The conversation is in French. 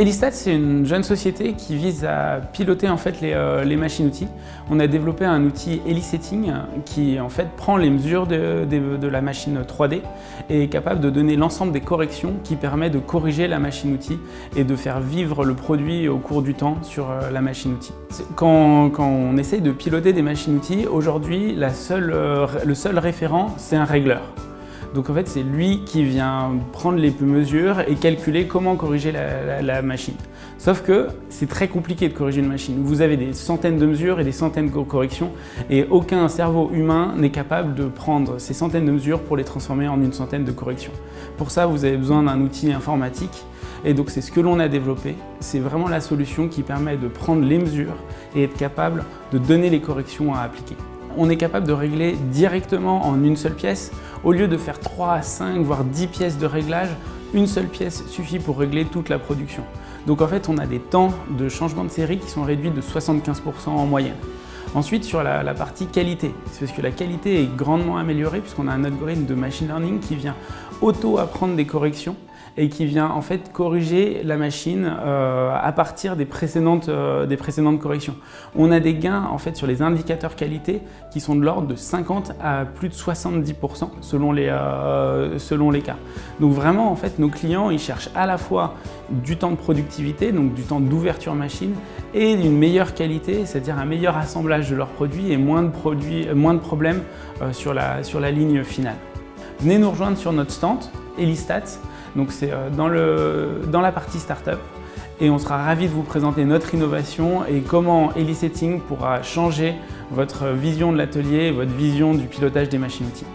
Elistat, c'est une jeune société qui vise à piloter en fait les machines-outils. On a développé un outil Elisetting qui en fait prend les mesures de la machine 3D et est capable de donner l'ensemble des corrections qui permet de corriger la machine-outil et de faire vivre le produit au cours du temps sur la machine-outil. Quand on essaye de piloter des machines-outils, aujourd'hui le seul référent, c'est un régleur. Donc en fait, c'est lui qui vient prendre les mesures et calculer comment corriger la machine. Sauf que c'est très compliqué de corriger une machine. Vous avez des centaines de mesures et des centaines de corrections et aucun cerveau humain n'est capable de prendre ces centaines de mesures pour les transformer en une centaine de corrections. Pour ça, vous avez besoin d'un outil informatique et donc c'est ce que l'on a développé. C'est vraiment la solution qui permet de prendre les mesures et être capable de donner les corrections à appliquer. On est capable de régler directement en une seule pièce. Au lieu de faire 3 à 5 voire 10 pièces de réglage, une seule pièce suffit pour régler toute la production. Donc en fait, on a des temps de changement de série qui sont réduits de 75% en moyenne. Ensuite, sur la partie qualité, c'est parce que la qualité est grandement améliorée puisqu'on a un algorithme de machine learning qui vient auto-apprendre des corrections et qui vient en fait corriger la machine à partir des précédentes corrections. On a des gains en fait sur les indicateurs qualité qui sont de l'ordre de 50 à plus de 70% selon les cas. Donc vraiment en fait nos clients ils cherchent à la fois du temps de productivité, donc du temps d'ouverture machine et une meilleure qualité, c'est-à-dire un meilleur assemblage de leurs produits et moins de problèmes sur la ligne finale. Venez nous rejoindre sur notre stand Elistat. Donc c'est dans la partie startup et on sera ravis de vous présenter notre innovation et comment Elisetting pourra changer votre vision de l'atelier et votre vision du pilotage des machines-outils.